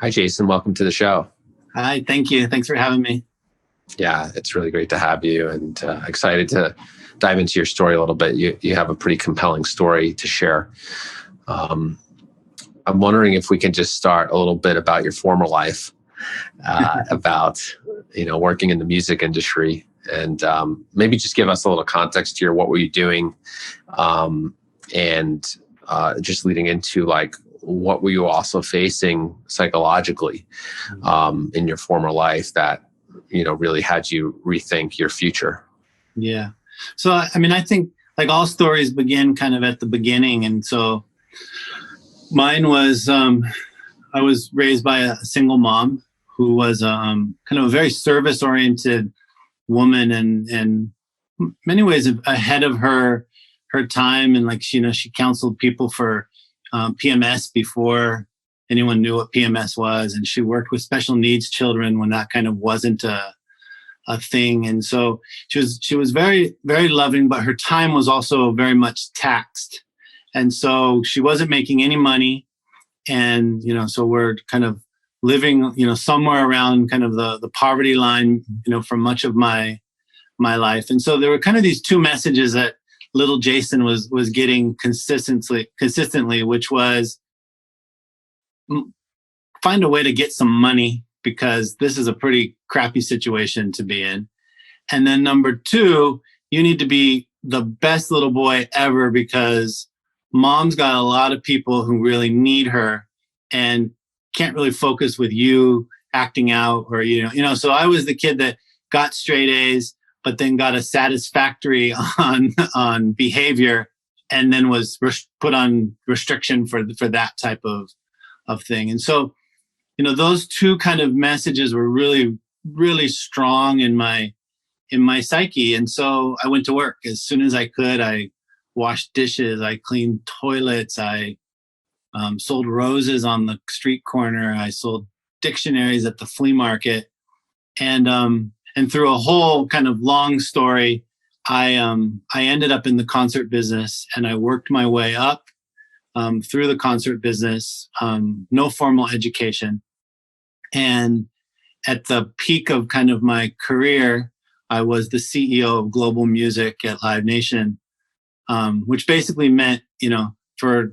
Hi, Jason. Welcome to the show. Hi, thank you. Thanks for having me. Yeah, it's really great to have you, and excited to dive into your story a little bit. You have a pretty compelling story to share. Um, I'm wondering if we can just start a little bit about your former life, about working in the music industry, and maybe just give us a little context here. What were you doing, and just leading into like what were you also facing psychologically in your former life that really had you rethink your future? Yeah. So, I think like all stories begin kind of at the beginning. And so mine was, I was raised by a single mom who was kind of a very service oriented woman and in many ways ahead of her time. And like, she counseled people for PMS before anyone knew what PMS was. And she worked with special needs children when that kind of wasn't a thing. And so she was very, very loving, but her time was also very much taxed. And so she wasn't making any money. And, so we're kind of living, somewhere around kind of the poverty line, for much of my life. And so there were kind of these two messages that little Jason was getting consistently, which was find a way to get some money because this is a pretty crappy situation to be in. And then number two, you need to be the best little boy ever because mom's got a lot of people who really need her and can't really focus with you acting out or, so I was the kid that got straight A's, but then got a satisfactory on behavior and then was put on restriction for that type of thing. And so, those two kind of messages were really, really strong in my psyche. And so I went to work as soon as I could. I washed dishes. I cleaned toilets. I sold roses on the street corner. I sold dictionaries at the flea market. And through a whole kind of long story, I ended up in the concert business and I worked my way up through the concert business, no formal education. And at the peak of kind of my career, I was the CEO of global music at Live Nation, which basically meant, for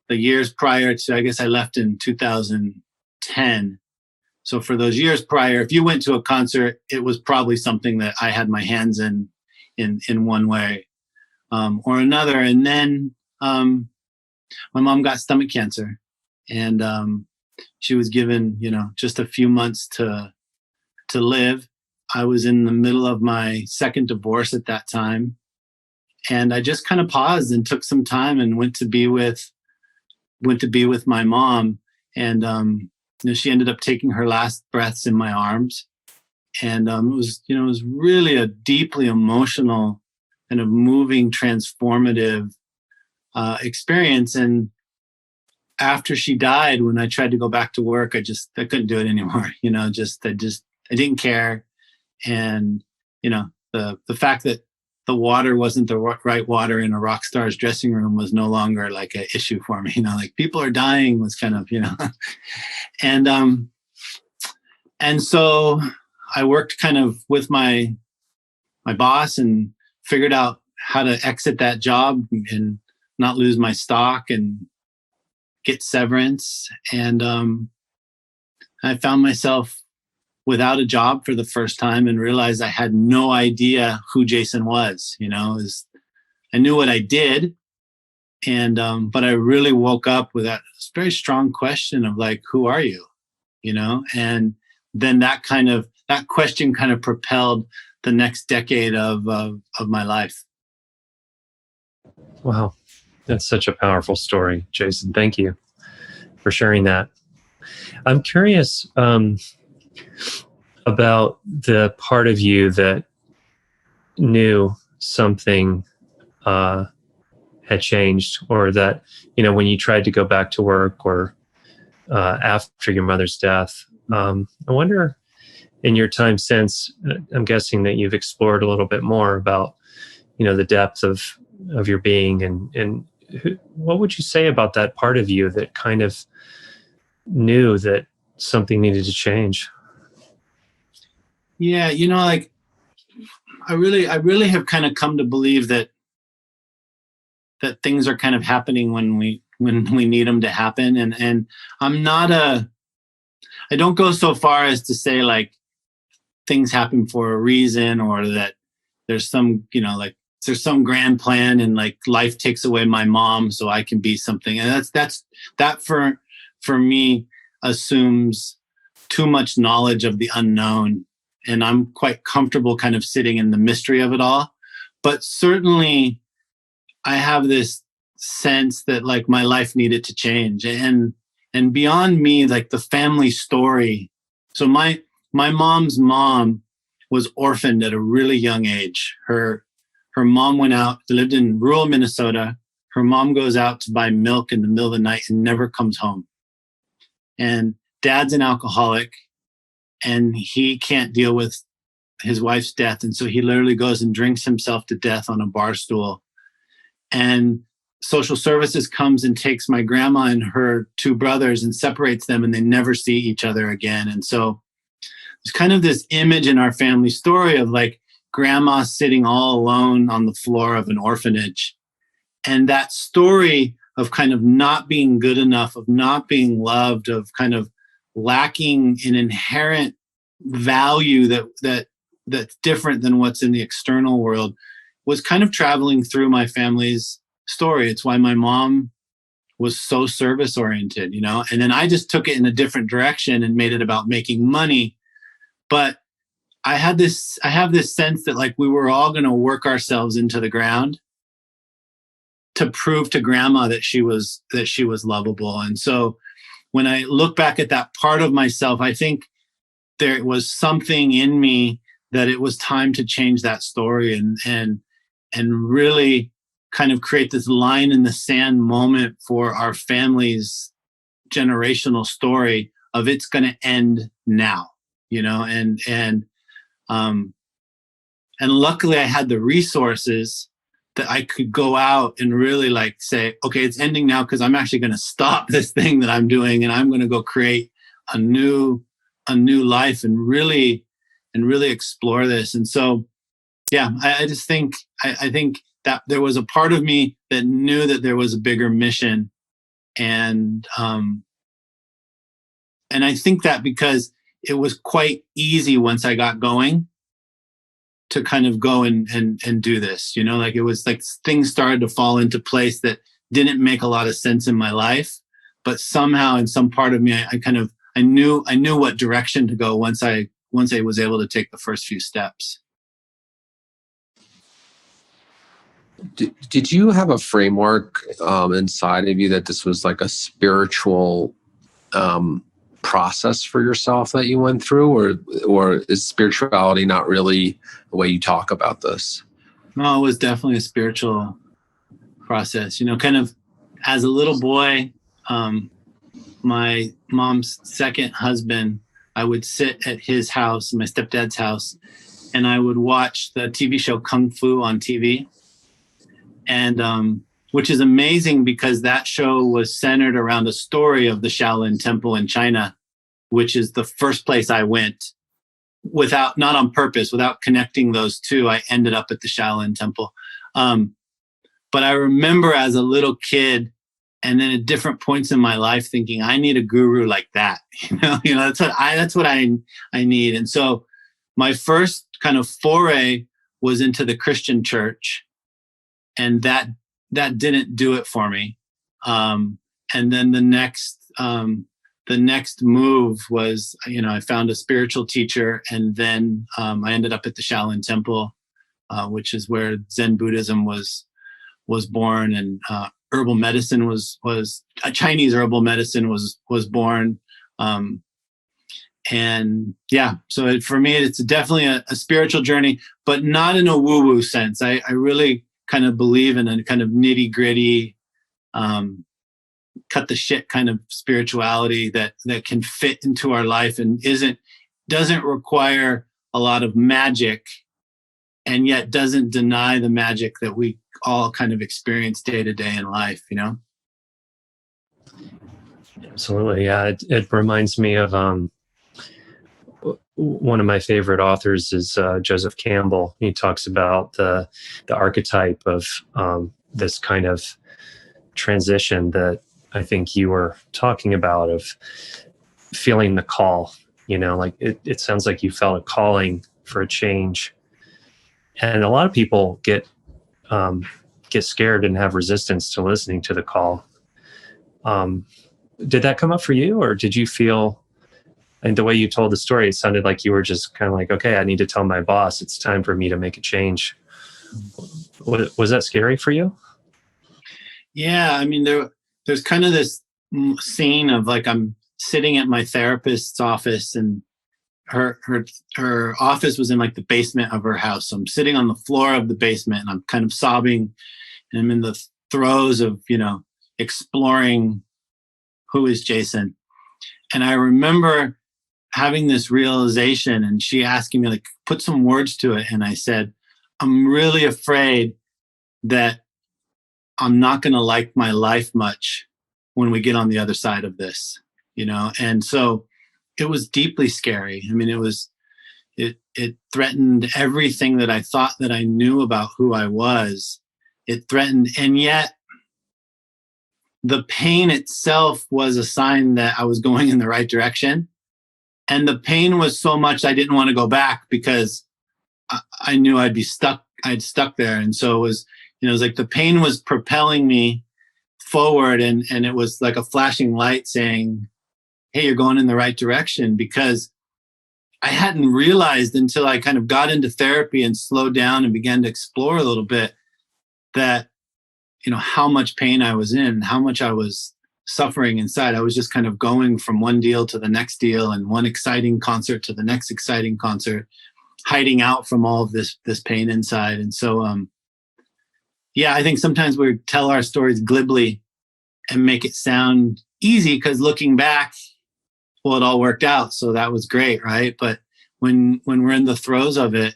the years prior to, I guess I left in 2010. So for those years prior, if you went to a concert, it was probably something that I had my hands in one way or another. And then my mom got stomach cancer and she was given, just a few months to live. I was in the middle of my second divorce at that time. And I just kind of paused and took some time and went to be with my mom. And, she ended up taking her last breaths in my arms. And it was really a deeply emotional kind of moving, transformative experience. And after she died, when I tried to go back to work, I couldn't do it anymore. I didn't care. And, the fact that the water wasn't the right water in a rock star's dressing room was no longer like an issue for me. Like people are dying was kind of, and so I worked kind of with my boss and figured out how to exit that job and not lose my stock and get severance. And I found myself without a job for the first time and realized I had no idea who Jason was. I knew what I did. And, but I really woke up with that very strong question of like, who are you? And then that question kind of propelled the next decade of my life. Wow. That's such a powerful story, Jason. Thank you for sharing that. I'm curious about the part of you that knew something had changed, or that, when you tried to go back to work or after your mother's death. I wonder, in your time since, I'm guessing that you've explored a little bit more about, the depth of your being, and what would you say about that part of you that kind of knew that something needed to change? Yeah, like I really have kind of come to believe that things are kind of happening when we need them to happen. And I don't go so far as to say like things happen for a reason, or that there's some, like there's some grand plan and like life takes away my mom so I can be something. And that for me assumes too much knowledge of the unknown. And I'm quite comfortable kind of sitting in the mystery of it all. But certainly I have this sense that like my life needed to change, and beyond me, like the family story. So my mom's mom was orphaned at a really young age. Her mom went out, lived in rural Minnesota. Her mom goes out to buy milk in the middle of the night and never comes home. And dad's an alcoholic, and he can't deal with his wife's death. And so he literally goes and drinks himself to death on a bar stool. And social services comes and takes my grandma and her two brothers and separates them, and they never see each other again. And so there's kind of this image in our family story of like grandma sitting all alone on the floor of an orphanage. And that story of kind of not being good enough, of not being loved, of kind of lacking an inherent value that's different than what's in the external world, was kind of traveling through my family's story. It's why my mom was so service oriented, and then I just took it in a different direction and made it about making money. But I have this sense that like we were all going to work ourselves into the ground to prove to grandma that she was lovable. And so when I look back at that part of myself, I think there was something in me that it was time to change that story and really kind of create this line in the sand moment for our family's generational story of it's going to end now, and luckily I had the resources that I could go out and really like say, okay, it's ending now because I'm actually going to stop this thing that I'm doing and I'm going to go create a new life and really explore this. And so, yeah, I just think, I think that there was a part of me that knew that there was a bigger mission. And I think that because it was quite easy once I got going to kind of go and do this, like it was like things started to fall into place that didn't make a lot of sense in my life, but somehow in some part of me, I knew what direction to go once I was able to take the first few steps. Did you have a framework inside of you that this was like a spiritual process for yourself that you went through, or is spirituality not really the way you talk about this? No, it was definitely a spiritual process. Kind of as a little boy, my mom's second husband, I would sit at his house, my stepdad's house, and I would watch the TV show Kung Fu on TV. And which is amazing because that show was centered around the story of the Shaolin Temple in China, which is the first place I went not on purpose, without connecting those two. I ended up at the Shaolin Temple. But I remember as a little kid, and then at different points in my life thinking, I need a guru like that. That's what I need. And so my first kind of foray was into the Christian church. And that didn't do it for me. And then the next move was, I found a spiritual teacher, and then I ended up at the Shaolin Temple, which is where Zen Buddhism was born, and herbal medicine was Chinese herbal medicine was born. And yeah, so for me, it's definitely a spiritual journey, but not in a woo-woo sense. I really kind of believe in a kind of nitty gritty, cut the shit kind of spirituality that can fit into our life and doesn't require a lot of magic, and yet doesn't deny the magic that we all kind of experience day to day in life, Absolutely. Yeah. It reminds me of one of my favorite authors is Joseph Campbell. He talks about the archetype of this kind of transition that I think you were talking about, of feeling the call. Like it sounds like you felt a calling for a change. And a lot of people get scared and have resistance to listening to the call. Did that come up for you, or did you feel, and the way you told the story, it sounded like you were just kind of like, okay, I need to tell my boss it's time for me to make a change. Was that scary for you? Yeah, I mean, there's kind of this scene of like I'm sitting at my therapist's office, and her office was in like the basement of her house. So I'm sitting on the floor of the basement, and I'm kind of sobbing, and I'm in the throes of exploring who is Jason. And I remember having this realization, and she asking me like, put some words to it, and I said, I'm really afraid that I'm not going to like my life much when we get on the other side of this, And so it was deeply scary. I mean, it threatened everything that I thought that I knew about who I was. It threatened, and yet the pain itself was a sign that I was going in the right direction. And the pain was so much I didn't want to go back, because I knew I'd be stuck. I'd stuck there. And so it was like the pain was propelling me forward, and it was like a flashing light saying, hey, you're going in the right direction. Because I hadn't realized until I kind of got into therapy and slowed down and began to explore a little bit that, how much pain I was in, how much I was suffering inside. I was just kind of going from one deal to the next deal, and one exciting concert to the next exciting concert, hiding out from all of this pain inside. And so, yeah, I think sometimes we tell our stories glibly and make it sound easy, because looking back, well, it all worked out, so that was great, right? But when we're in the throes of it,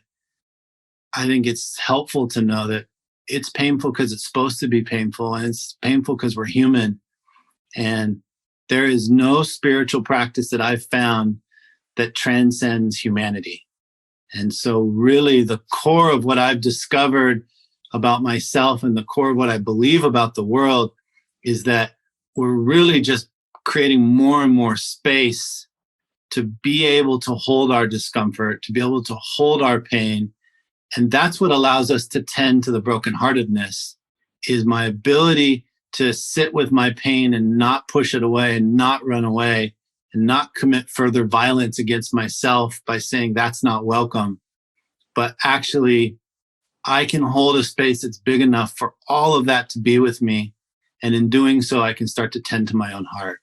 I think it's helpful to know that it's painful because it's supposed to be painful, and it's painful because we're human. And there is no spiritual practice that I've found that transcends humanity. And so really the core of what I've discovered about myself, and the core of what I believe about the world, is that we're really just creating more and more space to be able to hold our discomfort, to be able to hold our pain. And that's what allows us to tend to the brokenheartedness, is my ability to sit with my pain and not push it away and not run away and not commit further violence against myself by saying that's not welcome. But actually, I can hold a space that's big enough for all of that to be with me. And in doing so, I can start to tend to my own heart.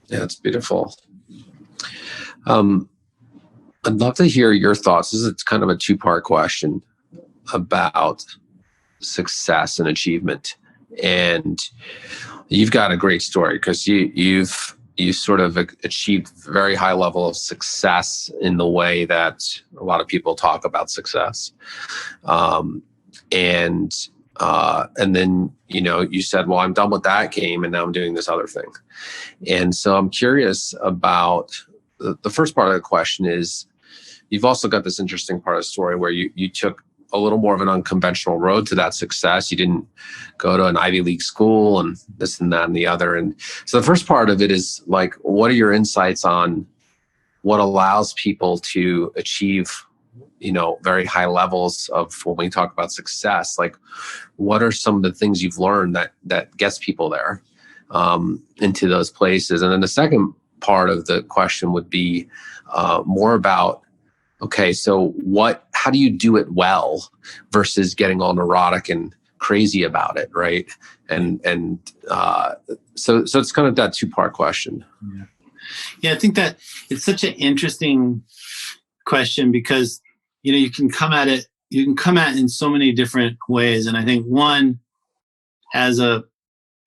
Yeah, it's beautiful. I'd love to hear your thoughts. This is kind of a two-part question about success and achievement. And you've got a great story, because you sort of achieved very high level of success in the way that a lot of people talk about success. And then, you said, well, I'm done with that game, and now I'm doing this other thing. And so I'm curious about the first part of the question is, you've also got this interesting part of the story where you took a little more of an unconventional road to that success. You didn't go to an Ivy League school and this and that and the other. And so the first part of it is like, what are your insights on what allows people to achieve, very high levels of, when we talk about success, like what are some of the things you've learned that gets people there, into those places? And then the second part of the question would be more about, okay, so how do you do it well versus getting all neurotic and crazy about it, right? And so it's kind of that two-part question. Yeah, I think that it's such an interesting question, because you can come at it in so many different ways. And I think one, as a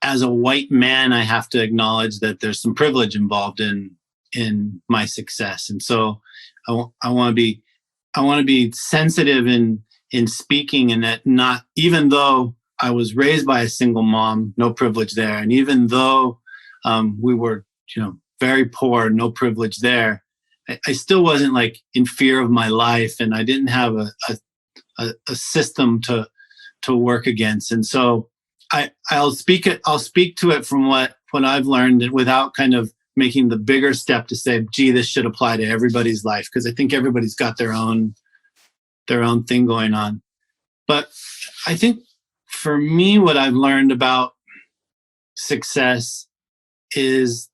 white man, I have to acknowledge that there's some privilege involved in my success. And so I want to be sensitive in speaking, and that not, even though I was raised by a single mom, no privilege there. And even though we were, very poor, no privilege there, I still wasn't like in fear of my life, and I didn't have a system to work against. And so I'll speak to it from what I've learned without kind of making the bigger step to say, gee, this should apply to everybody's life, because I think everybody's got their own thing going on. But I think for me, what I've learned about success is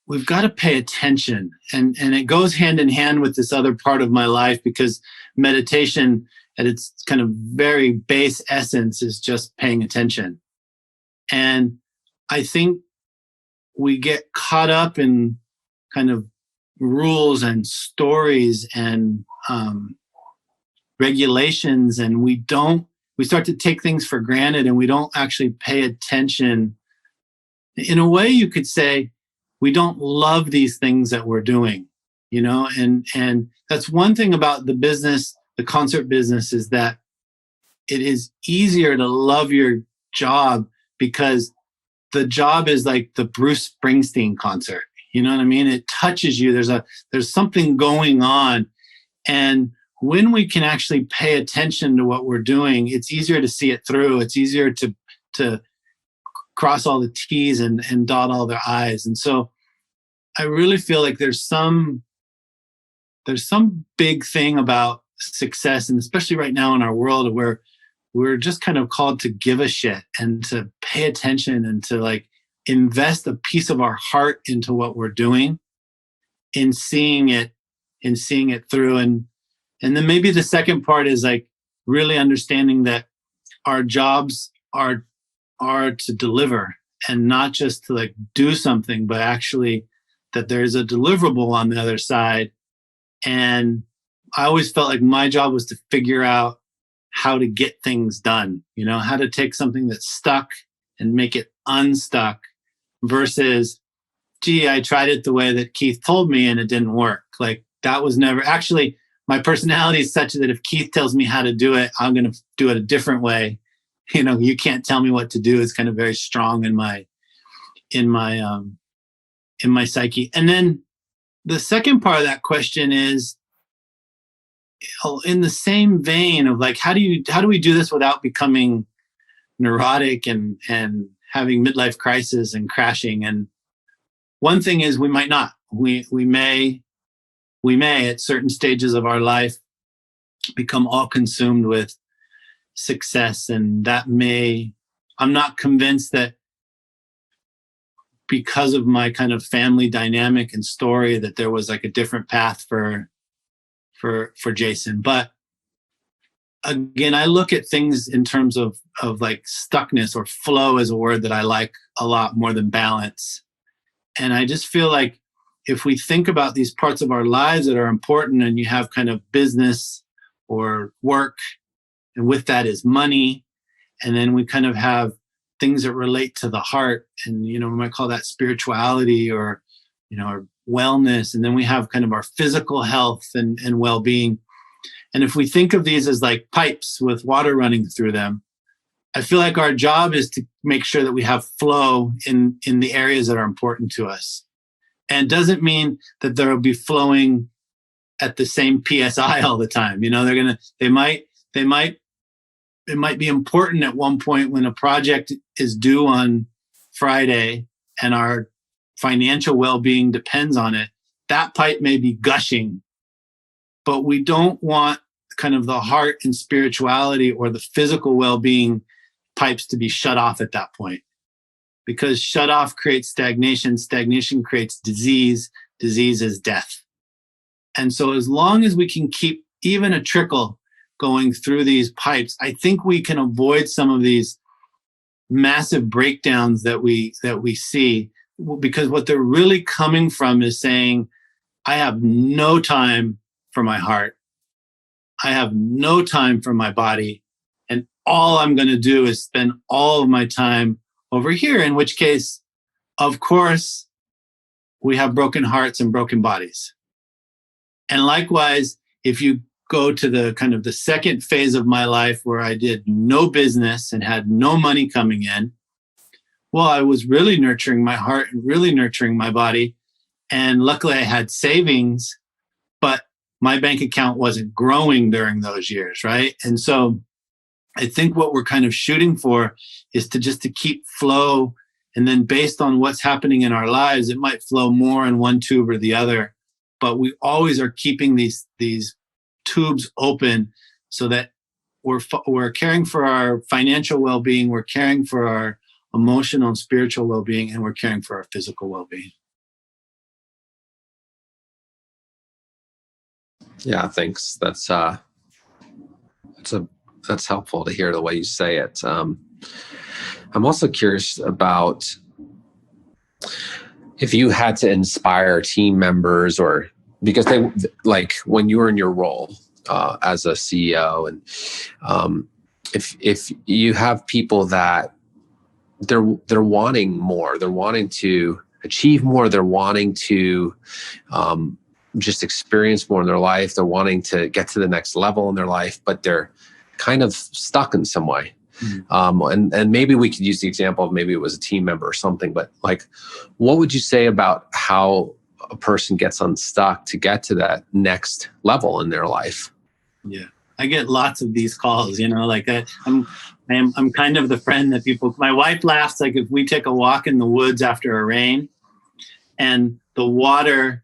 we've got to pay attention. And it goes hand in hand with this other part of my life, because meditation at its kind of very base essence is just paying attention. And I think we get caught up in kind of rules and stories and regulations, and we start to take things for granted, and we don't actually pay attention. In a way, you could say we don't love these things that we're doing, and that's one thing about the business, the concert business, is that it is easier to love your job because the job is like the Bruce Springsteen concert. You know what I mean? It touches you. There's something going on. And when we can actually pay attention to what we're doing, it's easier to see it through. It's easier to cross all the T's and dot all the I's. And so I really feel like there's some big thing about success, and especially right now in our world where we're just kind of called to give a shit and to pay attention and to like invest a piece of our heart into what we're doing, in seeing it through. And then maybe the second part is like really understanding that our jobs are to deliver, and not just to like do something, but actually that there's a deliverable on the other side. And I always felt like my job was to figure out how to get things done, how to take something that's stuck and make it unstuck, versus, gee, I tried it the way that Keith told me and it didn't work. Like that was never actually, my personality is such that if Keith tells me how to do it, I'm going to do it a different way. You can't tell me what to do. It's kind of very strong in my psyche. And then the second part of that question is, in the same vein of like, how do we do this without becoming neurotic and having midlife crisis and crashing? And one thing is we might not. We may at certain stages of our life become all consumed with success, and I'm not convinced that because of my kind of family dynamic and story that there was like a different path for Jason. But again, I look at things in terms of like stuckness, or flow is a word that I like a lot more than balance. And I just feel like if we think about these parts of our lives that are important, and you have kind of business or work, and with that is money, and then we kind of have things that relate to the heart, and we might call that spirituality or or wellness, and then we have kind of our physical health and well-being. And if we think of these as like pipes with water running through them, I feel like our job is to make sure that we have flow in the areas that are important to us. And it doesn't mean that there will be flowing at the same PSI all the time. It might be important at one point when a project is due on Friday and our financial well-being depends on it. That pipe may be gushing, but we don't want kind of the heart and spirituality or the physical well-being pipes to be shut off at that point, because shut off creates stagnation. Stagnation creates disease. Disease is death. And so as long as we can keep even a trickle going through these pipes, I think we can avoid some of these massive breakdowns that we see, because what they're really coming from is saying, I have no time for my heart. I have no time for my body. And all I'm going to do is spend all of my time over here, in which case, of course, we have broken hearts and broken bodies. And likewise, if you go to the kind of the second phase of my life where I did no business and had no money coming in. Well, I was really nurturing my heart and really nurturing my body. And luckily I had savings, but my bank account wasn't growing during those years, right? And so I think what we're kind of shooting for is to keep flow. And then based on what's happening in our lives, it might flow more in one tube or the other. But we always are keeping these tubes open so that we're caring for our financial well-being, we're caring for our emotional and spiritual well-being, and we're caring for our physical well-being. Yeah, thanks. That's helpful to hear the way you say it. I'm also curious about if you had to inspire team members, or because they, like when you were in your role as a CEO, and if you have people that they're wanting more, they're wanting to achieve more, they're wanting to just experience more in their life, they're wanting to get to the next level in their life, but they're kind of stuck in some way. And maybe we could use the example of maybe it was a team member or something, but like, what would you say about how a person gets unstuck to get to that next level in their life? Yeah, I get lots of these calls, like I'm kind of the friend that my wife laughs, like if we take a walk in the woods after a rain and the water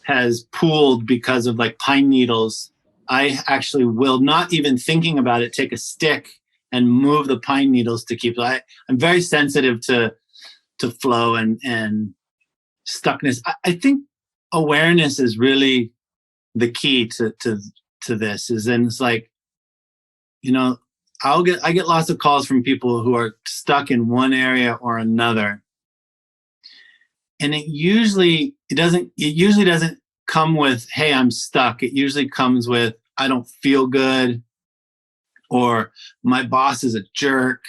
has pooled because of like pine needles, I actually will, not even thinking about it, take a stick and move the pine needles to keep. I'm very sensitive to flow and stuckness. I think awareness is really the key to this. Is then it's like, I get lots of calls from people who are stuck in one area or another, and it usually doesn't come with, hey, I'm stuck. It usually comes with, I don't feel good, or my boss is a jerk,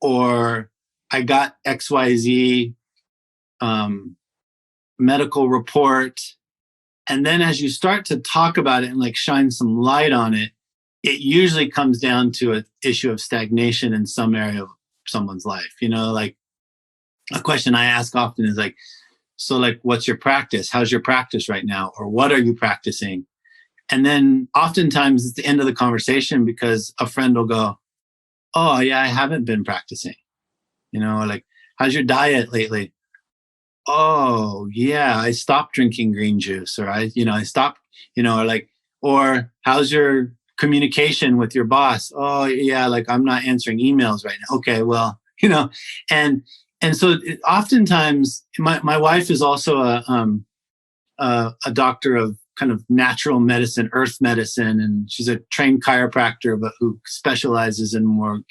or I got XYZ medical report. And then as you start to talk about it and like shine some light on it, it usually comes down to an issue of stagnation in some area of someone's life. Like a question I ask often is like, so like, what's your practice? How's your practice right now? Or what are you practicing? And then oftentimes it's the end of the conversation because a friend will go, oh yeah, I haven't been practicing. Like, how's your diet lately? Oh yeah, I stopped drinking green juice, or I stopped, or how's your communication with your boss? Oh yeah, like I'm not answering emails right now. Okay, well, and so oftentimes my wife is also a doctor of kind of natural medicine, earth medicine, and she's a trained chiropractor, but who specializes in more,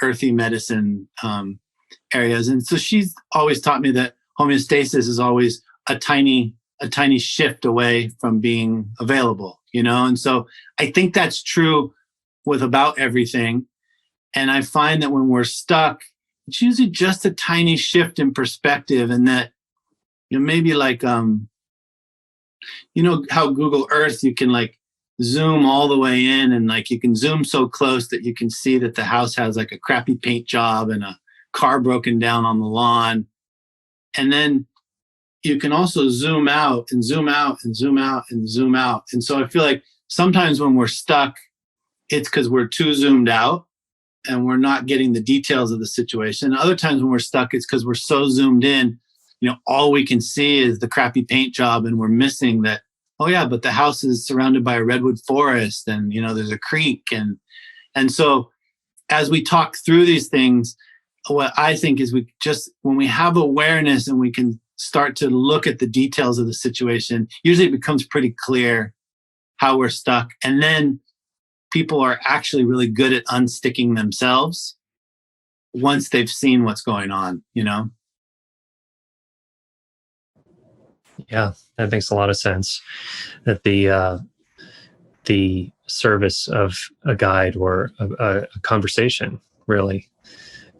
earthy medicine areas. And so she's always taught me that homeostasis is always a tiny shift away from being available, And so I think that's true with about everything. And I find that when we're stuck, it's usually just a tiny shift in perspective, and that, maybe like, how Google Earth, you can like zoom all the way in, and like you can zoom so close that you can see that the house has like a crappy paint job and a car broken down on the lawn. And then you can also zoom out and zoom out and zoom out and zoom out. And so I feel like sometimes when we're stuck, it's because we're too zoomed out and we're not getting the details of the situation. Other times when we're stuck, it's because we're so zoomed in, all we can see is the crappy paint job, and we're missing that, oh yeah, but the house is surrounded by a redwood forest, and there's a creek. And so as we talk through these things, what I think is when we have awareness and we can start to look at the details of the situation, usually it becomes pretty clear how we're stuck. And then people are actually really good at unsticking themselves once they've seen what's going on, Yeah, that makes a lot of sense. That the service of a guide or a conversation really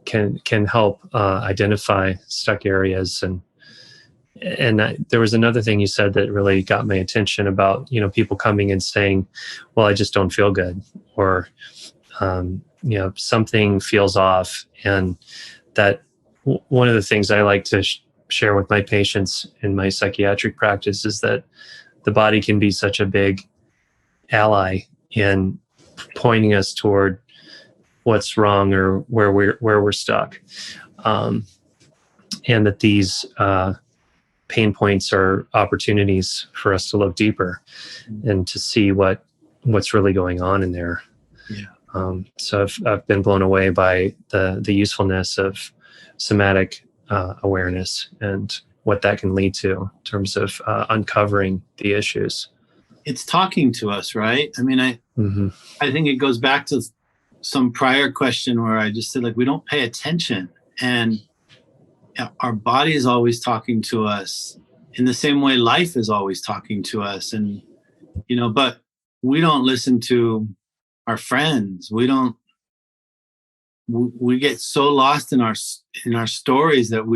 can help identify stuck areas and there was another thing you said that really got my attention about, people coming and saying, well, I just don't feel good, or, something feels off. And that one of the things I like to share with my patients in my psychiatric practice is that the body can be such a big ally in pointing us toward what's wrong or where we're stuck. And that these, pain points are opportunities for us to look deeper and to see what's really going on in there. Yeah. So I've been blown away by the usefulness of somatic awareness and what that can lead to in terms of uncovering the issues. It's talking to us, right? I mean, I think it goes back to some prior question where I just said, like, we don't pay attention, and our body is always talking to us in the same way life is always talking to us. And, but we don't listen to our friends. We get so lost in our stories that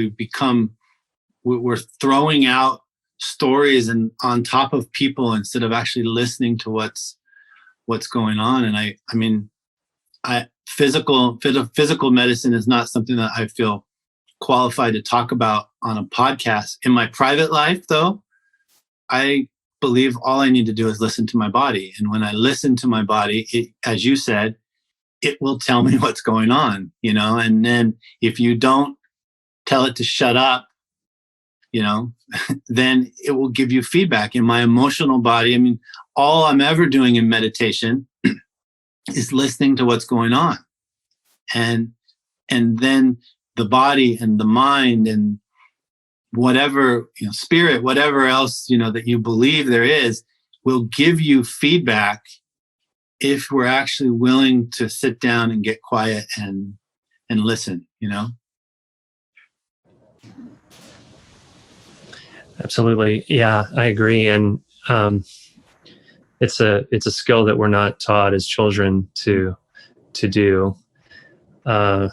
we're throwing out stories and on top of people instead of actually listening to what's going on. And I mean, physical medicine is not something that I feel qualified to talk about on a podcast. In my private life, though, I believe all I need to do is listen to my body. And when I listen to my body, it, as you said, it will tell me what's going on, and then if you don't tell it to shut up, then it will give you feedback. In my emotional body, I mean, all I'm ever doing in meditation is listening to what's going on. And then the body and the mind and whatever, spirit, whatever else, that you believe there is, will give you feedback if we're actually willing to sit down and get quiet and listen, Absolutely. Yeah, I agree. And it's a skill that we're not taught as children to do. And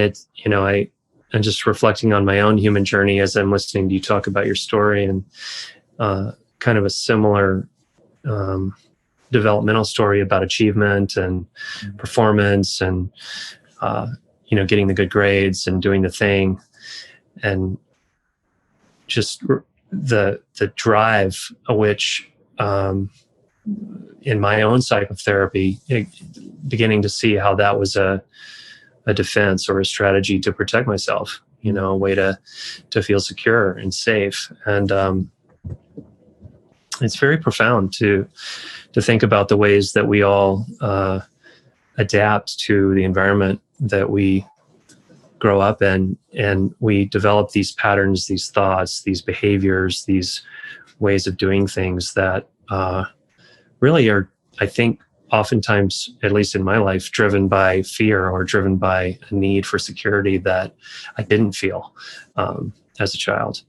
it's, I'm just reflecting on my own human journey as I'm listening to you talk about your story, and kind of a similar developmental story about achievement and performance and, getting the good grades and doing the thing. And just the drive which in my own psychotherapy, beginning to see how that was a defense or a strategy to protect myself, a way to feel secure and safe. And it's very profound to think about the ways that we all adapt to the environment that we grow up in, and we develop these patterns, these thoughts, these behaviors, these ways of doing things that really are, I think, oftentimes, at least in my life, driven by fear or driven by a need for security that I didn't feel as a child.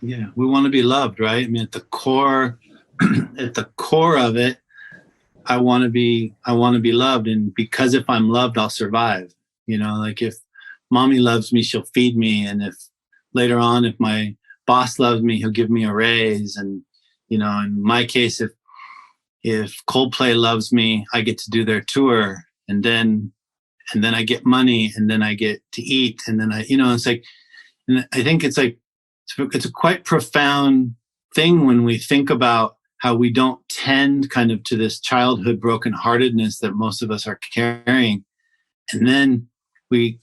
Yeah, we want to be loved, right? I mean, at the core of it, I want to be loved, and because if I'm loved, I'll survive. Like if mommy loves me, she'll feed me, and if later on, if my boss loves me, he'll give me a raise, and in my case, if Coldplay loves me, I get to do their tour, and then I get money, and then I get to eat, and then it's like, and I think it's like, it's a quite profound thing when we think about how we don't tend kind of to this childhood brokenheartedness that most of us are carrying. And then we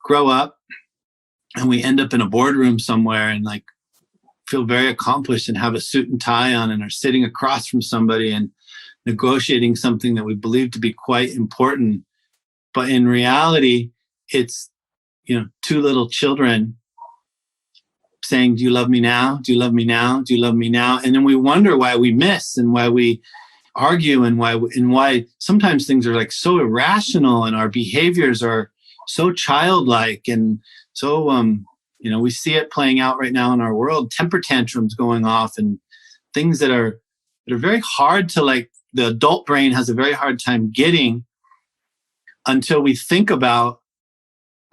grow up and we end up in a boardroom somewhere and like feel very accomplished and have a suit and tie on and are sitting across from somebody and negotiating something that we believe to be quite important. But in reality, it's, two little children saying, do you love me now? Do you love me now? Do you love me now? And then we wonder why we miss and why we argue and why sometimes things are like so irrational and our behaviors are so childlike. And so, we see it playing out right now in our world, temper tantrums going off and things that are very hard to, like, the adult brain has a very hard time getting until we think about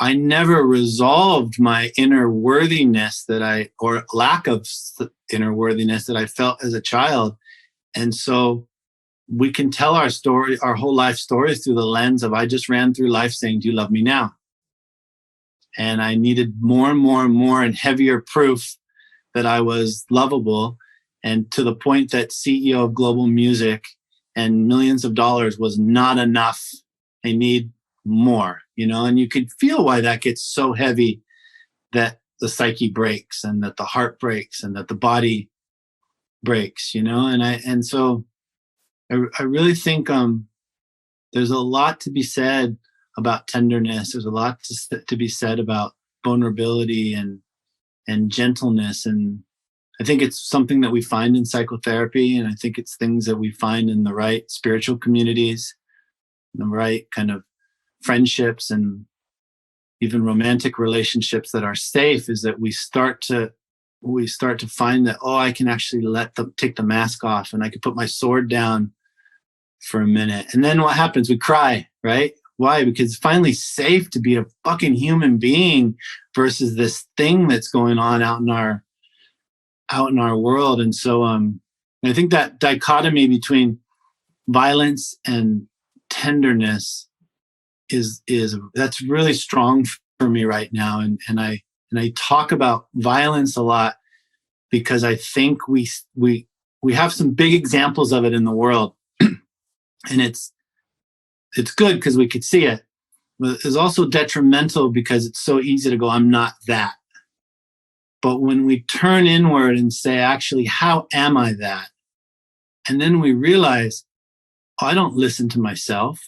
I never resolved my inner worthiness or lack of inner worthiness that I felt as a child. And so we can tell our story, our whole life stories through the lens of, I just ran through life saying, do you love me now? And I needed more and more and more and heavier proof that I was lovable. And to the point that CEO of global music and millions of dollars was not enough. I need more, and you could feel why that gets so heavy, that the psyche breaks and that the heart breaks and that the body breaks, and so I really think there's a lot to be said about tenderness. There's a lot to be said about vulnerability and gentleness. And I think it's something that we find in psychotherapy. And I think it's things that we find in the right spiritual communities, the right kind of friendships and even romantic relationships that are safe, is that we start to find that, I can actually take the mask off, and I can put my sword down for a minute. And then what happens? We cry, right? Why? Because it's finally safe to be a fucking human being versus this thing that's going on out in our world. And so I think that dichotomy between violence and tenderness is that's really strong for me right now. And I talk about violence a lot because I think we have some big examples of it in the world. And it's good because we could see it, but it's also detrimental because it's so easy to go, I'm not that. But when we turn inward and say, actually, how am I that? And then we realize, I don't listen to myself.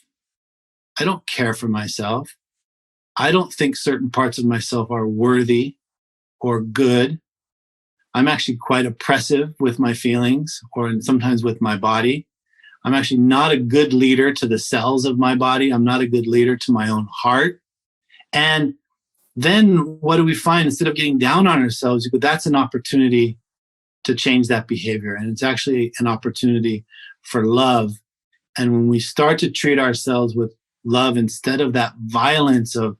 I don't care for myself. I don't think certain parts of myself are worthy or good. I'm actually quite oppressive with my feelings or sometimes with my body. I'm actually not a good leader to the cells of my body. I'm not a good leader to my own heart. And then what do we find? Instead of getting down on ourselves, that's an opportunity to change that behavior. And it's actually an opportunity for love. And when we start to treat ourselves with love instead of that violence of,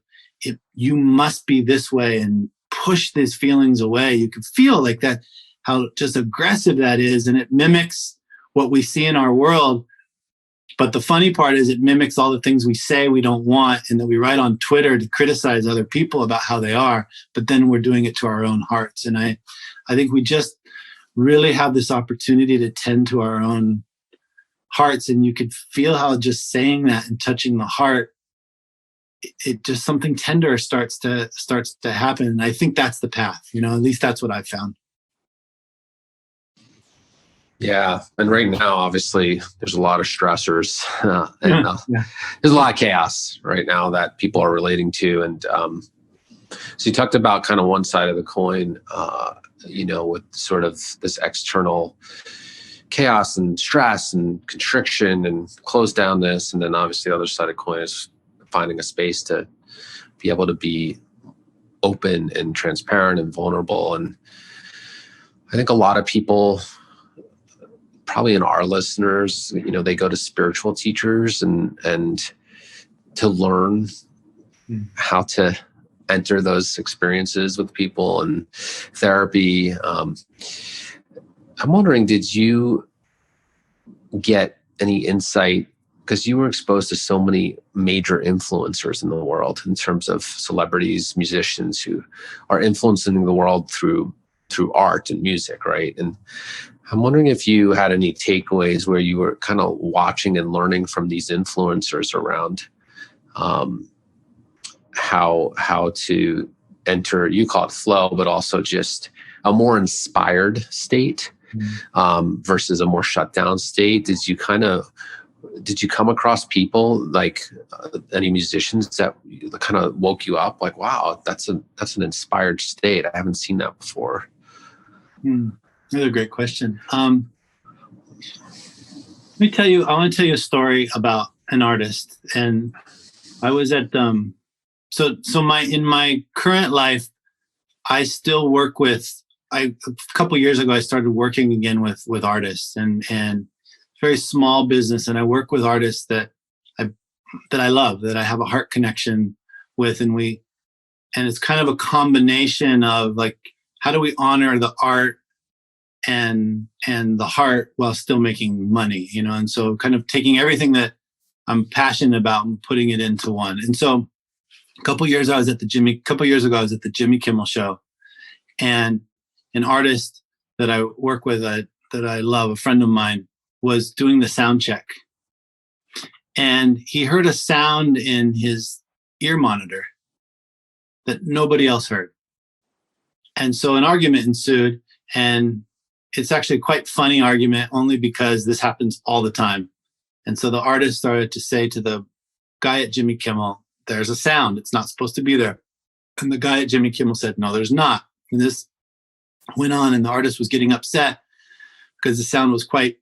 you must be this way, and push these feelings away, you can feel like that, how just aggressive that is. And it mimics what we see in our world. But the funny part is it mimics all the things we say we don't want and that we write on Twitter to criticize other people about how they are, but then we're doing it to our own hearts. And I think we just really have this opportunity to tend to our own hearts. And you could feel how just saying that and touching the heart, it just something tender starts to happen. And I think that's the path, at least that's what I've found. Yeah. And right now, obviously, there's a lot of stressors and there's a lot of chaos right now that people are relating to. And so you talked about kind of one side of the coin, with sort of this external chaos and stress and constriction and close downness. And then obviously the other side of the coin is finding a space to be able to be open and transparent and vulnerable. And I think a lot of people, probably in our listeners, they go to spiritual teachers and to learn how to enter those experiences with people and therapy. I'm wondering, did you get any insight, because you were exposed to so many major influencers in the world in terms of celebrities, musicians who are influencing the world through art and music, right? And I'm wondering if you had any takeaways where you were kind of watching and learning from these influencers around how to enter, you call it flow, but also just a more inspired state versus a more shut down state. Did you come across people like any musicians that kind of woke you up like, wow, that's an inspired state? I haven't seen that before. That's a great question. Let me tell you, I want to tell you a story about an artist. And I was at, in my current life, I still work with, a couple years ago, I started working again with artists and very small business. And I work with artists that I love, that I have a heart connection with. And we and it's kind of a combination of like, how do we honor the art and the heart while still making money, you know? And so kind of taking everything that I'm passionate about and putting it into one. And so a couple years ago, I was at the Jimmy Kimmel show, and an artist that I work with, that I love, a friend of mine, was doing the sound check. And he heard a sound in his ear monitor that nobody else heard. And so an argument ensued, and it's actually a quite funny argument only because this happens all the time. And so the artist started to say to the guy at Jimmy Kimmel, there's a sound, it's not supposed to be there. And the guy at Jimmy Kimmel said, no, there's not. And this went on, and the artist was getting upset because the sound was quite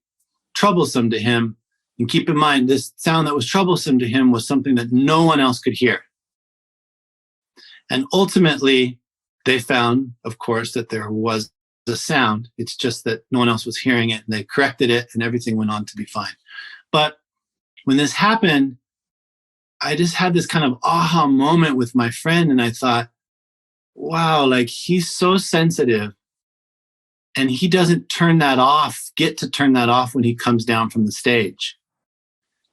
troublesome to him. And keep in mind, this sound that was troublesome to him was something that no one else could hear. And ultimately, they found, of course, that there was a sound. It's just that no one else was hearing it, and they corrected it, and everything went on to be fine. But when this happened, I just had this kind of aha moment with my friend, and I thought, wow, like, he's so sensitive, and he doesn't get to turn that off when he comes down from the stage.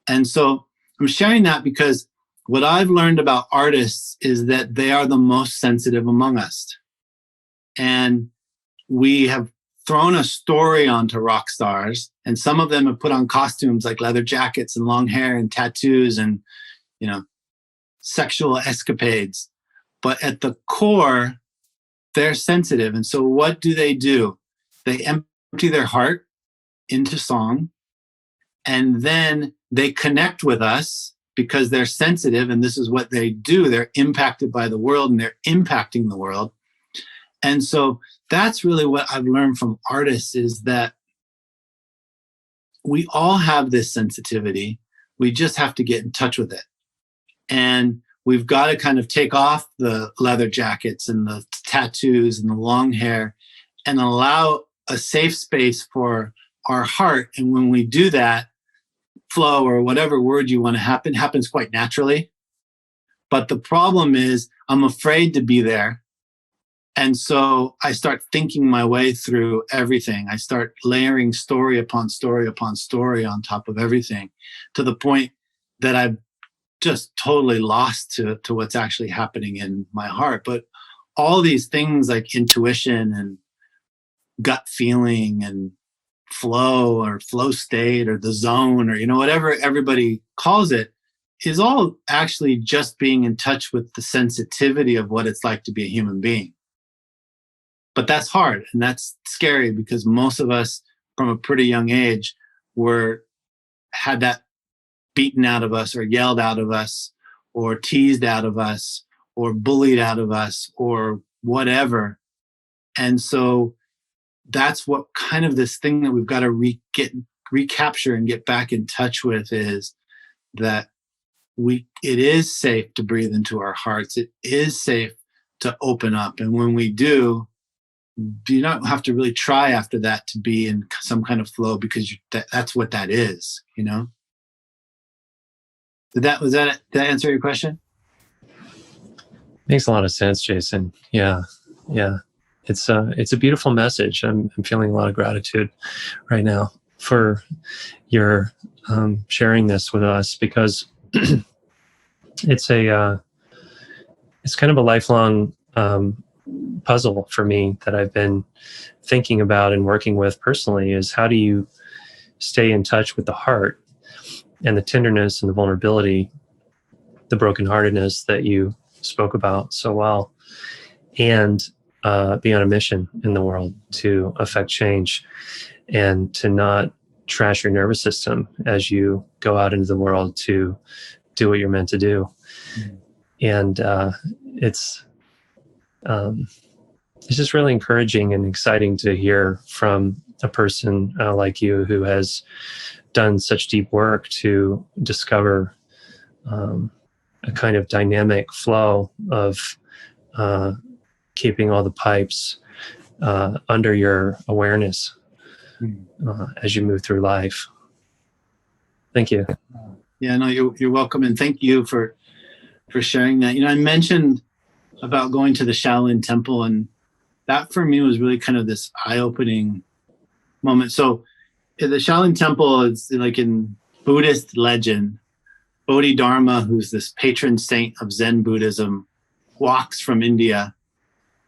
And so I'm sharing that because what I've learned about artists is that they are the most sensitive among us. And we have thrown a story onto rock stars, and some of them have put on costumes like leather jackets and long hair and tattoos and, you know, sexual escapades. But at the core, they're sensitive. And so what do? They empty their heart into song, and then they connect with us because they're sensitive, and this is what they do. They're impacted by the world, and they're impacting the world. And so that's really what I've learned from artists, is that we all have this sensitivity. We just have to get in touch with it. And we've got to kind of take off the leather jackets and the tattoos and the long hair and allow a safe space for our heart. And when we do that, flow, or whatever word you want to happens quite naturally. But the problem is I'm afraid to be there. And so I start thinking my way through everything. I start layering story upon story upon story on top of everything, to the point that I've just totally lost to what's actually happening in my heart. But all these things like intuition and gut feeling and flow or flow state or the zone, or, you know, whatever everybody calls it, is all actually just being in touch with the sensitivity of what it's like to be a human being. But that's hard, and that's scary, because most of us from a pretty young age had that beaten out of us, or yelled out of us, or teased out of us, or bullied out of us, or whatever. And so that's what kind of this thing that we've got to recapture and get back in touch with, is that it is safe to breathe into our hearts. It is safe to open up. And when we do, you don't have to really try after that to be in some kind of flow, because that's what that is, you know? Did that answer your question? Makes a lot of sense, Jason. Yeah. It's a beautiful message. I'm feeling a lot of gratitude right now for your sharing this with us, because it's kind of a lifelong puzzle for me that I've been thinking about and working with personally, is how do you stay in touch with the heart and the tenderness and the vulnerability, the brokenheartedness that you spoke about so well, and be on a mission in the world to affect change, and to not trash your nervous system as you go out into the world to do what you're meant to do. Mm-hmm. And it's just really encouraging and exciting to hear from a person like you, who has done such deep work to discover a kind of dynamic flow of keeping all the pipes under your awareness as you move through life. Thank you. Yeah, no, you're welcome, and thank you for sharing that. You know, I mentioned about going to the Shaolin temple. And that for me was really kind of this eye-opening moment. So the Shaolin temple is like in Buddhist legend, Bodhidharma, who's this patron saint of Zen Buddhism, walks from India,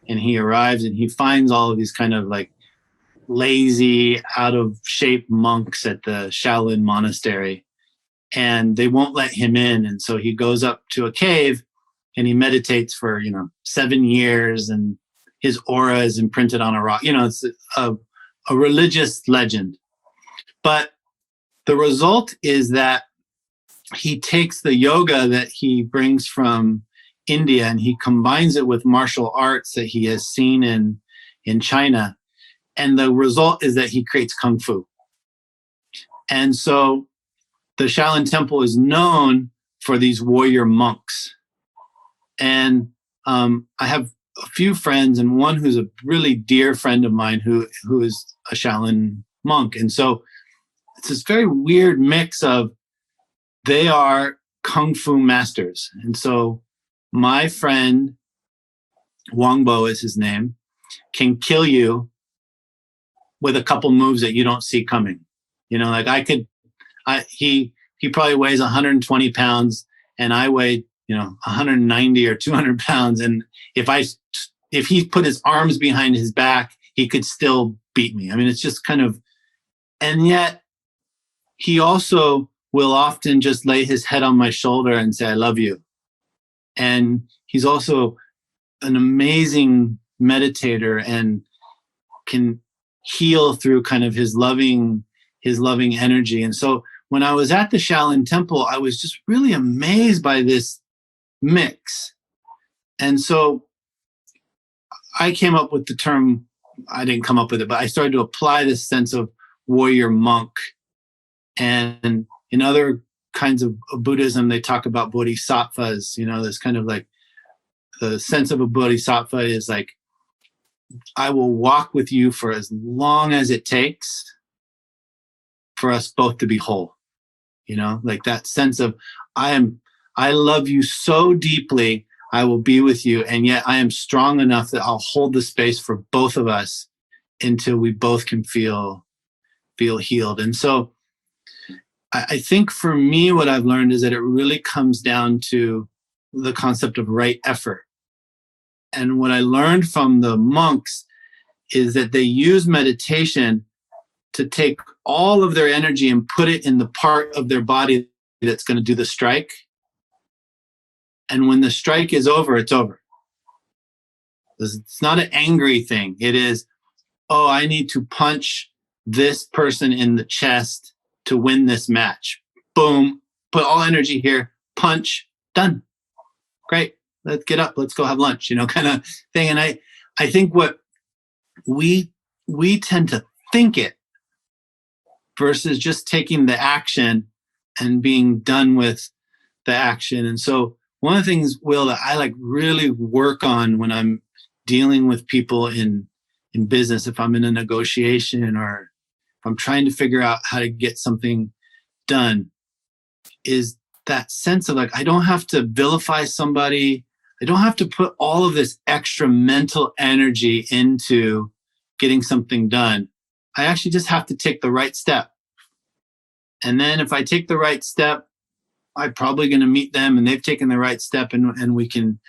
and he arrives and he finds all of these kind of like lazy, out of shape monks at the Shaolin monastery, and they won't let him in. And so he goes up to a cave and he meditates for 7 years, and his aura is imprinted on a rock. It's a religious legend. But the result is that he takes the yoga that he brings from India and he combines it with martial arts that he has seen in China. And the result is that he creates Kung Fu. And so the Shaolin Temple is known for these warrior monks. And I have a few friends, and one who's a really dear friend of mine who is a Shaolin monk. And so it's this very weird mix of they are Kung Fu masters. And so my friend, Wang Bo is his name, can kill you with a couple moves that you don't see coming. He probably weighs 120 pounds and I weigh, 190 or 200 pounds. And if he put his arms behind his back, he could still beat me. I mean, it's just kind of, and yet he also will often just lay his head on my shoulder and say, I love you. And he's also an amazing meditator and can heal through kind of his loving energy. And so when I was at the Shaolin Temple, I was just really amazed by this mix. And so I came up with the term, I didn't come up with it, but I started to apply this sense of warrior monk. And in other kinds of Buddhism, they talk about bodhisattvas, this kind of like the sense of a bodhisattva is like, I will walk with you for as long as it takes for us both to be whole. Like that sense of I love you so deeply, I will be with you. And yet I am strong enough that I'll hold the space for both of us until we both can feel healed. And so I think for me, what I've learned is that it really comes down to the concept of right effort. And what I learned from the monks is that they use meditation to take all of their energy and put it in the part of their body that's going to do the strike. And when the strike is over, it's over. It's not an angry thing. It is, I need to punch this person in the chest to win this match. Boom, put all energy here, punch, done. Great, let's get up, let's go have lunch, kind of thing. And I think what we tend to think it versus just taking the action and being done with the action. And so one of the things, Will, that I really work on when I'm dealing with people in business, if I'm in a negotiation or if I'm trying to figure out how to get something done, is that sense of I don't have to vilify somebody. I don't have to put all of this extra mental energy into getting something done. I actually just have to take the right step. And then if I take the right step, I'm probably going to meet them and they've taken the right step and we can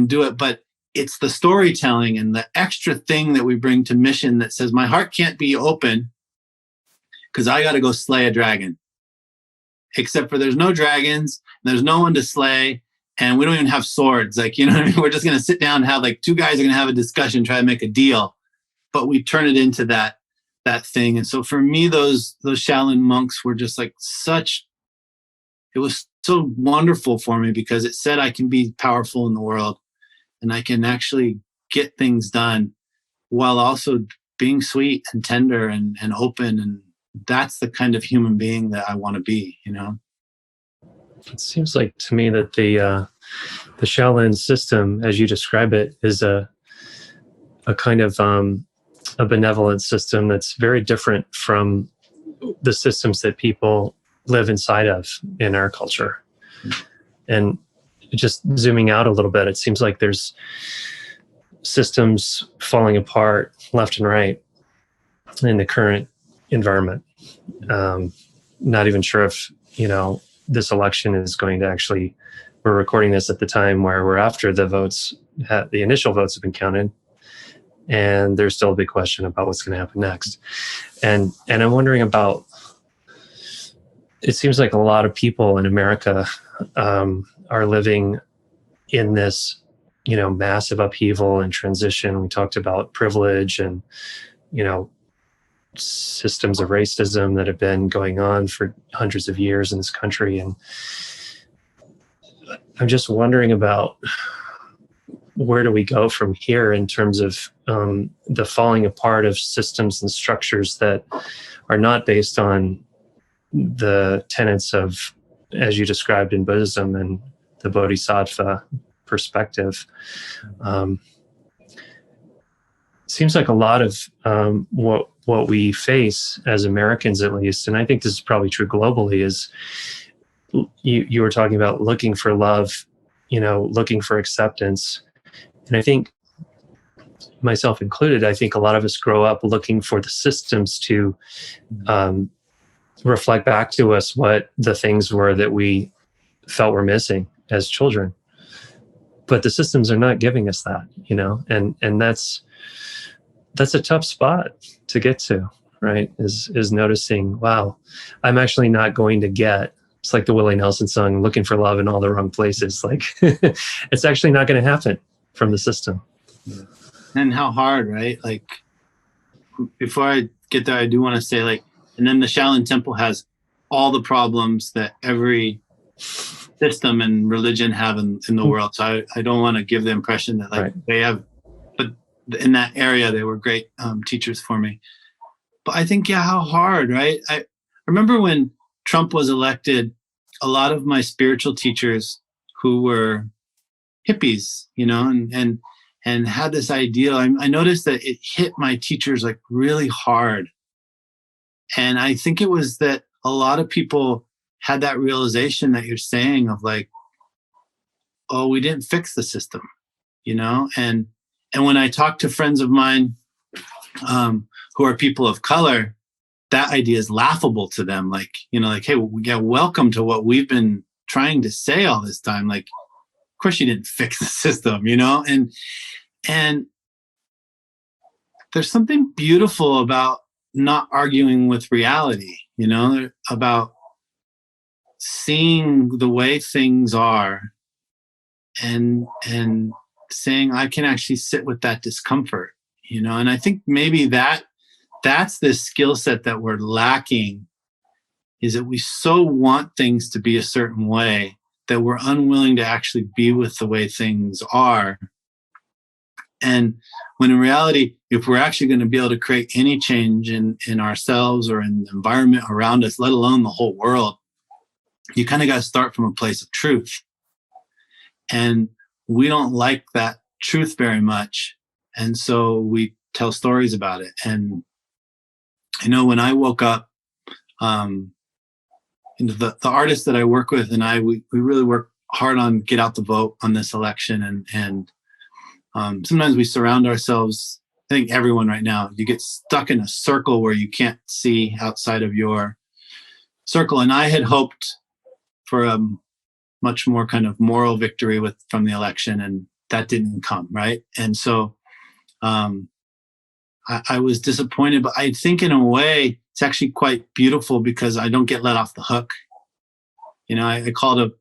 do it. But it's the storytelling and the extra thing that we bring to mission that says my heart can't be open because I got to go slay a dragon. Except for there's no dragons, there's no one to slay, and we don't even have swords. We're just going to sit down and have two guys are going to have a discussion, try to make a deal. But we turn it into that thing. And so for me, those Shaolin monks were just it was so wonderful for me because it said I can be powerful in the world and I can actually get things done while also being sweet and tender and open. And that's the kind of human being that I want to be, It seems like to me that the Shaolin system, as you describe it, is a kind of a benevolent system that's very different from the systems that people live inside of in our culture. And just zooming out a little bit, it seems like there's systems falling apart left and right in the current environment. Not even sure if, this election is going to actually, we're recording this at the time where we're after the initial votes have been counted. And there's still a big question about what's going to happen next. And I'm wondering about, it seems like a lot of people in America are living in this, massive upheaval and transition. We talked about privilege and, systems of racism that have been going on for hundreds of years in this country. And I'm just wondering about where do we go from here in terms of the falling apart of systems and structures that are not based on the tenets of, as you described in Buddhism and the Bodhisattva perspective. Seems like a lot of what we face as Americans, at least, and I think this is probably true globally, is you were talking about looking for love, looking for acceptance. And I think, myself included, I think a lot of us grow up looking for the systems to reflect back to us what the things were that we felt were missing as children. But the systems are not giving us that, and that's a tough spot to get to, right? Is noticing, wow, I'm actually not going to get, it's like the Willie Nelson song, looking for love in all the wrong places. Like it's actually not going to happen from the system. And how hard, right? Like, before I get there, I do want to say, like, and then the Shaolin Temple has all the problems that every system and religion have in the world. So I don't want to give the impression that, like, right, they have, but in that area, they were great teachers for me. But I think, how hard, right? I remember when Trump was elected, a lot of my spiritual teachers who were hippies, and had this ideal. I noticed that it hit my teachers like really hard. And I think it was that a lot of people had that realization that you're saying of like, oh, we didn't fix the system, and when I talk to friends of mine who are people of color, that idea is laughable to them. Like, hey, welcome to what we've been trying to say all this time. Like, of course you didn't fix the system, and there's something beautiful about not arguing with reality, about seeing the way things are and saying, I can actually sit with that discomfort, and I think maybe that's the skill set that we're lacking, is that we so want things to be a certain way that we're unwilling to actually be with the way things are. And when in reality, if we're actually going to be able to create any change in ourselves or in the environment around us, let alone the whole world, you kind of got to start from a place of truth. And we don't like that truth very much. And so we tell stories about it. And when I woke up, the artists that I work with and we really work hard on get out the vote on this election. And sometimes we surround ourselves, I think everyone right now, you get stuck in a circle where you can't see outside of your circle. And I had hoped for a much more kind of moral victory from the election, and that didn't come, right? And so I was disappointed, but I think in a way it's actually quite beautiful because I don't get let off the hook. I called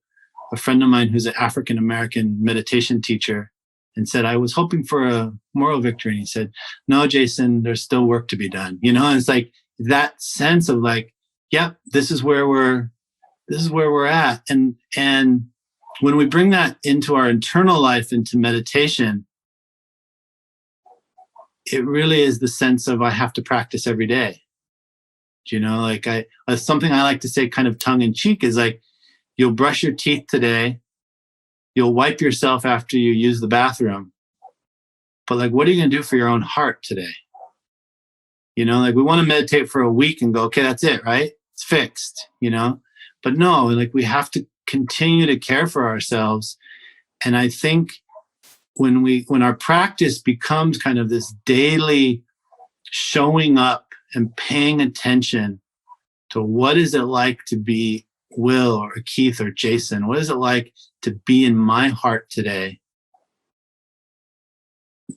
a friend of mine who's an African-American meditation teacher and said, I was hoping for a moral victory. And he said, no, Jason, there's still work to be done. And it's like that sense of like, yep, this is where we're at. And when we bring that into our internal life, into meditation, it really is the sense of I have to practice every day. Like something I like to say kind of tongue in cheek is like, you'll brush your teeth today. You'll wipe yourself after you use the bathroom. But like, what are you going to do for your own heart today? Like we want to meditate for a week and go, okay, that's it, right? It's fixed, But no, like we have to continue to care for ourselves. And I think when our practice becomes kind of this daily showing up and paying attention to what is it like to be Will or Keith or Jason, what is it like to be in my heart today?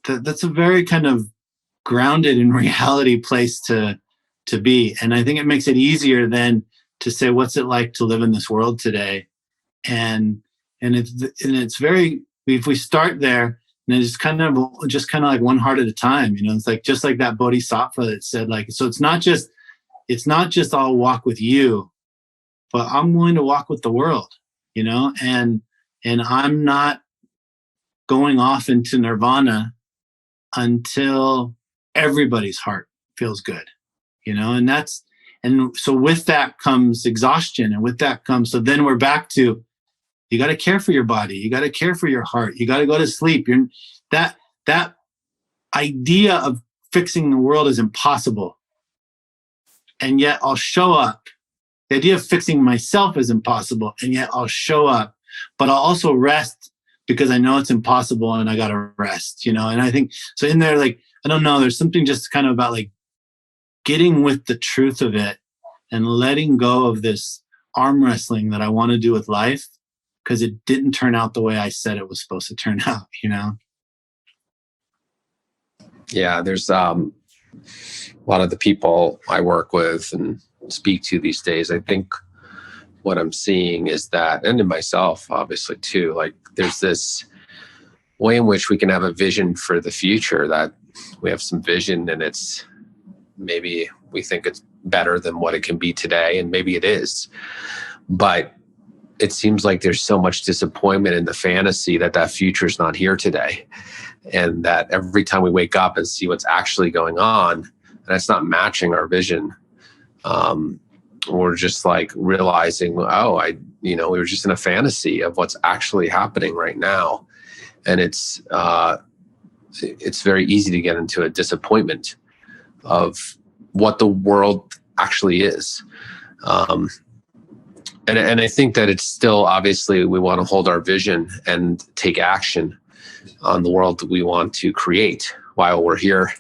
That's a very kind of grounded in reality place to be. And I think it makes it easier then to say, what's it like to live in this world today? And it's very, if we start there, and it's kind of like one heart at a time, it's like, just like that bodhisattva that said, like, so it's not just I'll walk with you, but I'm willing to walk with the world, and I'm not going off into nirvana until everybody's heart feels good, and so with that comes exhaustion, and with that comes, so then we're back to, you got to care for your body. You got to care for your heart. You got to go to sleep. That idea of fixing the world is impossible. And yet I'll show up. The idea of fixing myself is impossible. And yet I'll show up. But I'll also rest because I know it's impossible and I got to rest, And I think, so in there, like, I don't know, there's something just kind of about like getting with the truth of it and letting go of this arm wrestling that I want to do with life, because it didn't turn out the way I said it was supposed to turn out, Yeah, there's a lot of the people I work with and speak to these days, I think what I'm seeing is that, and in myself, obviously, too, like there's this way in which we can have a vision for the future, that we have some vision and it's maybe we think it's better than what it can be today, and maybe it is. But it seems like there's so much disappointment in the fantasy that future is not here today. And that every time we wake up and see what's actually going on, and it's not matching our vision, we're just like realizing, we were just in a fantasy of what's actually happening right now. And it's very easy to get into a disappointment of what the world actually is. And I think that it's still, obviously, we want to hold our vision and take action on the world that we want to create while we're here.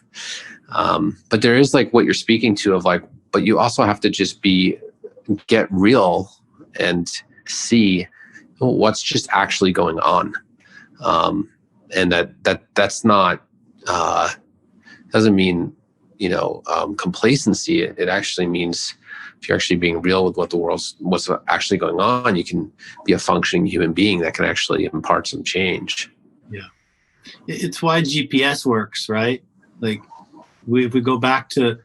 But there is like what you're speaking to of like, but you also have to just get real and see what's just actually going on. And that's not, doesn't mean, complacency. It actually means, if you're actually being real with what's actually going on, you can be a functioning human being that can actually impart some change. Yeah. It's why GPS works, right? Like if we go back to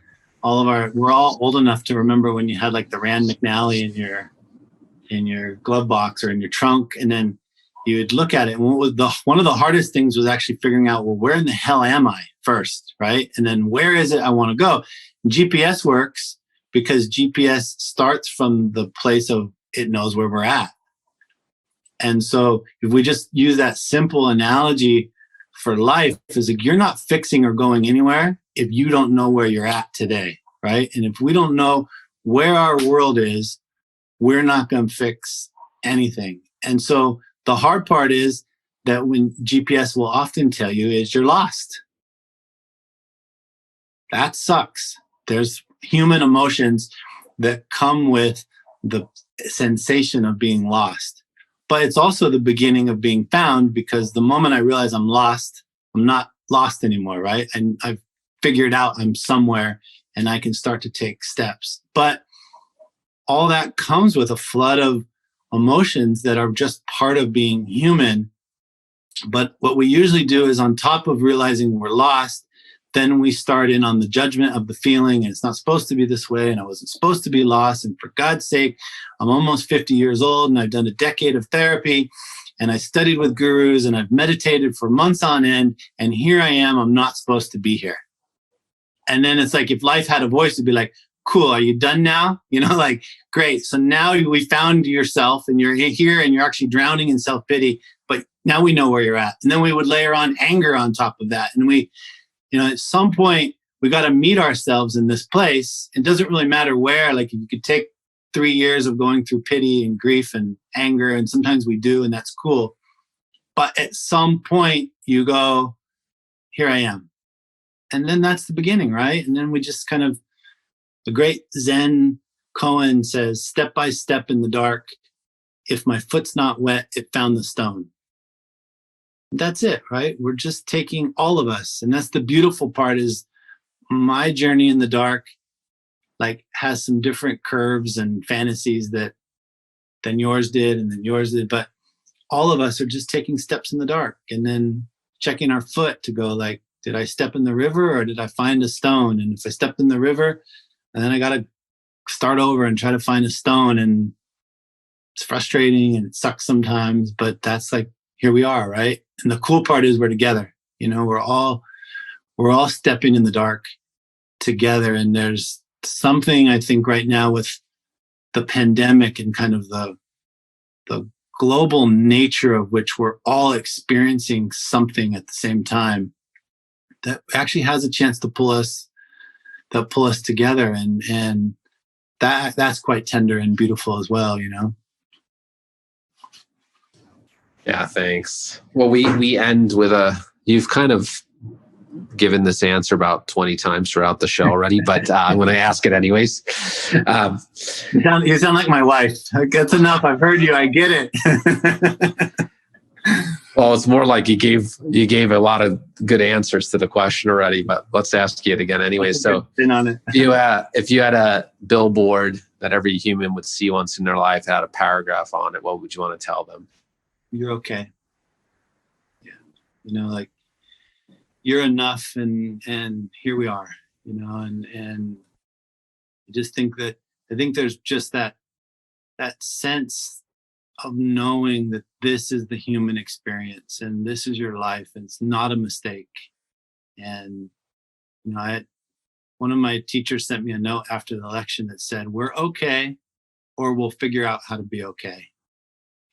we're all old enough to remember when you had like the Rand McNally in your glove box or in your trunk, and then you would look at it. And one of the hardest things was actually figuring out, well, where in the hell am I first, right? And then where is it I want to go? And GPS works because GPS starts from the place of it knows where we're at. And so if we just use that simple analogy for life, is like, you're not fixing or going anywhere if you don't know where you're at today, right? And if we don't know where our world is, we're not going to fix anything. And so the hard part is that when GPS will often tell you is you're lost. That sucks. There's human emotions that come with the sensation of being lost. But it's also the beginning of being found, because the moment I realize I'm lost, I'm not lost anymore, right? And I've figured out I'm somewhere and I can start to take steps. But all that comes with a flood of emotions that are just part of being human. But what we usually do is, on top of realizing we're lost, then we start in on the judgment of the feeling, and it's not supposed to be this way, and I wasn't supposed to be lost, and for God's sake, I'm almost 50 years old, and I've done a decade of therapy, and I studied with gurus, and I've meditated for months on end, and here I am, I'm not supposed to be here. And then it's like, if life had a voice, it'd be like, cool, are you done now? Like, great. So now we found yourself, and you're here, and you're actually drowning in self-pity, but now we know where you're at. And then we would layer on anger on top of that. And we, at some point, we got to meet ourselves in this place. It doesn't really matter where. Like, you could take 3 years of going through pity and grief and anger, and sometimes we do, and that's cool. But at some point you go, here I am. And then that's the beginning, right? And then we just kind of, the great Zen Koan says, step by step in the dark, if my foot's not wet, it found the stone. That's it, right? We're just taking, all of us. And that's the beautiful part, is my journey in the dark, like, has some different curves and fantasies than yours did and then yours did. But all of us are just taking steps in the dark and then checking our foot to go, like, did I step in the river or did I find a stone? And if I stepped in the river, and then I got to start over and try to find a stone, and it's frustrating and it sucks sometimes, but that's, like, here we are, right? And the cool part is we're together. You know, we're all stepping in the dark together. And there's something, I think, right now with the pandemic and kind of the global nature of which we're all experiencing something at the same time, that actually has a chance to pull us together. And that's quite tender and beautiful as well, you know? Yeah, thanks. Well, we end with you've kind of given this answer about 20 times throughout the show already, but I'm going to ask it anyways. You sound like my wife. That's enough. I've heard you. I get it. Well, it's more like you gave a lot of good answers to the question already, but let's ask you it again anyway. So on it. if you had a billboard that every human would see once in their life, had a paragraph on it, what would you want to tell them? You're okay. Yeah. You know, like, you're enough, and here we are, you know, and I just think that, I think there's just that sense of knowing that this is the human experience and this is your life and it's not a mistake. And, you know, one of my teachers sent me a note after the election that said, we're okay, or we'll figure out how to be okay.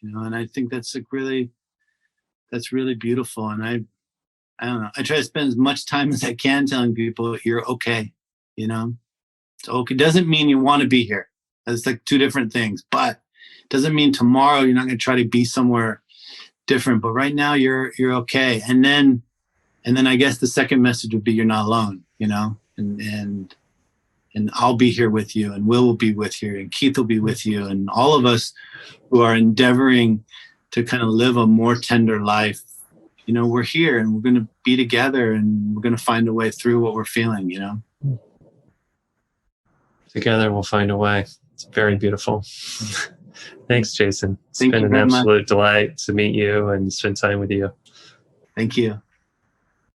You know, and I think that's really beautiful. And I don't know. I try to spend as much time as I can telling people you're okay. You know, it's okay. Doesn't mean you want to be here. It's like two different things. But it doesn't mean tomorrow you're not going to try to be somewhere different. But right now you're okay. And then I guess the second message would be you're not alone. You know, and I'll be here with you, and Will be with you, and Keith will be with you, and all of us who are endeavoring to kind of live a more tender life. You know, we're here and we're going to be together and we're going to find a way through what we're feeling, you know? Together we'll find a way. It's very beautiful. Thanks, Jason. It's Thank been you an very absolute much. delight to meet you and spend time with you. Thank you.